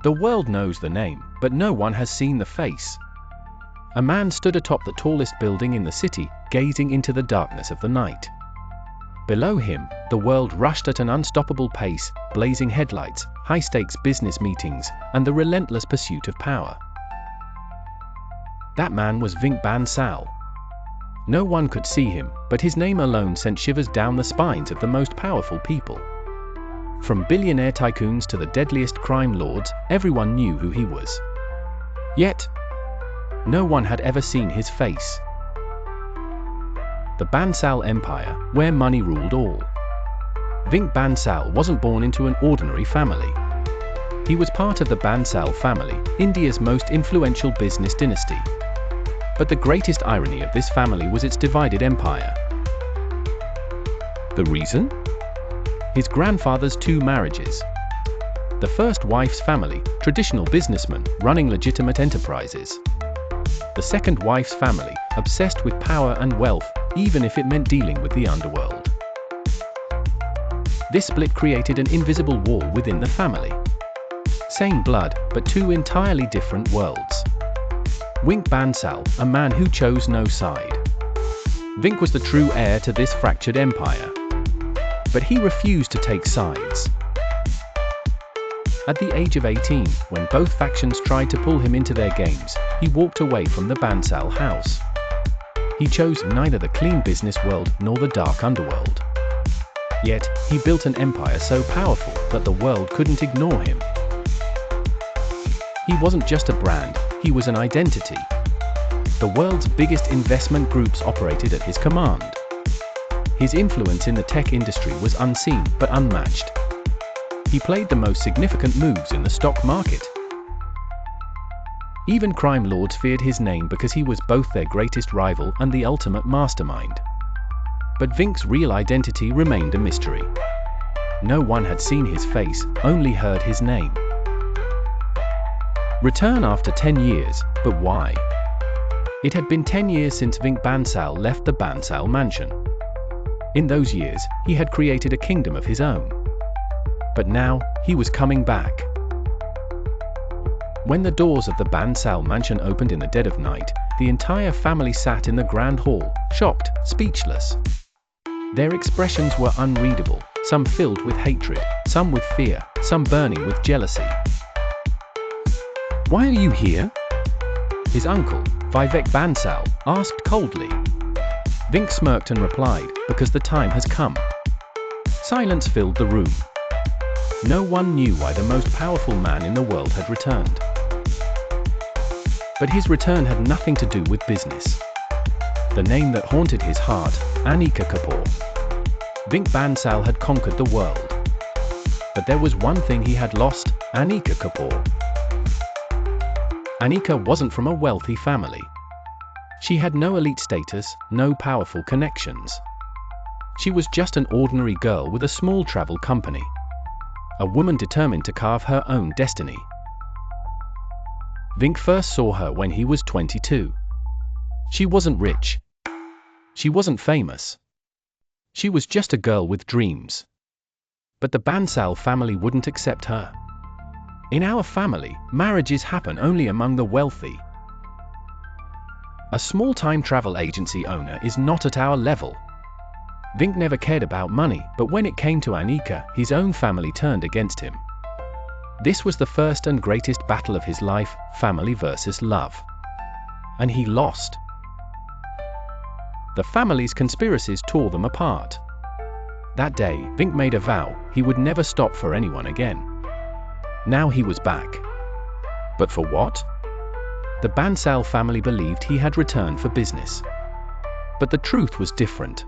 The world knows the name, but no one has seen the face. A man stood atop the tallest building in the city, gazing into the darkness of the night. Below him, the world rushed at an unstoppable pace, blazing headlights, high-stakes business meetings, and the relentless pursuit of power. That man was Vink Bansal. No one could see him, but his name alone sent shivers down the spines of the most powerful people. From billionaire tycoons to the deadliest crime lords, everyone knew who he was. Yet, no one had ever seen his face. The Bansal Empire, where money ruled all. Vink Bansal wasn't born into an ordinary family. He was part of the Bansal family, India's most influential business dynasty. But the greatest irony of this family was its divided empire. The reason? His grandfather's 2 marriages. The first wife's family, traditional businessmen, running legitimate enterprises. The second wife's family, obsessed with power and wealth, even if it meant dealing with the underworld. This split created an invisible wall within the family. Same blood, but 2 entirely different worlds. Vink Bansal, a man who chose no side. Vink was the true heir to this fractured empire. But he refused to take sides. At the age of 18, when both factions tried to pull him into their games, he walked away from the Bansal house. He chose neither the clean business world nor the dark underworld. Yet, he built an empire so powerful that the world couldn't ignore him. He wasn't just a brand, he was an identity. The world's biggest investment groups operated at his command. His influence in the tech industry was unseen but unmatched. He played the most significant moves in the stock market. Even crime lords feared his name because he was both their greatest rival and the ultimate mastermind. But Vink's real identity remained a mystery. No one had seen his face, only heard his name. Return after 10 years, but why? It had been 10 years since Vink Bansal left the Bansal mansion. In those years, he had created a kingdom of his own. But now, he was coming back. When the doors of the Bansal mansion opened in the dead of night, the entire family sat in the grand hall, shocked, speechless. Their expressions were unreadable, some filled with hatred, some with fear, some burning with jealousy. "Why are you here?" his uncle, Vink Bansal, asked coldly. Vink smirked and replied, "Because the time has come." Silence filled the room. No one knew why the most powerful man in the world had returned. But his return had nothing to do with business. The name that haunted his heart, Anika Kapoor. Vink Bansal had conquered the world. But there was one thing he had lost, Anika Kapoor. Anika wasn't from a wealthy family. She had no elite status, no powerful connections. She was just an ordinary girl with a small travel company. A woman determined to carve her own destiny. Vink first saw her when he was 22. She wasn't rich. She wasn't famous. She was just a girl with dreams. But the Bansal family wouldn't accept her. "In our family, marriages happen only among the wealthy. A small-time travel agency owner is not at our level." Vink never cared about money, but when it came to Anika, his own family turned against him. This was the first and greatest battle of his life, family versus love. And he lost. The family's conspiracies tore them apart. That day, Vink made a vow, he would never stop for anyone again. Now he was back. But for what? The Bansal family believed he had returned for business. But the truth was different.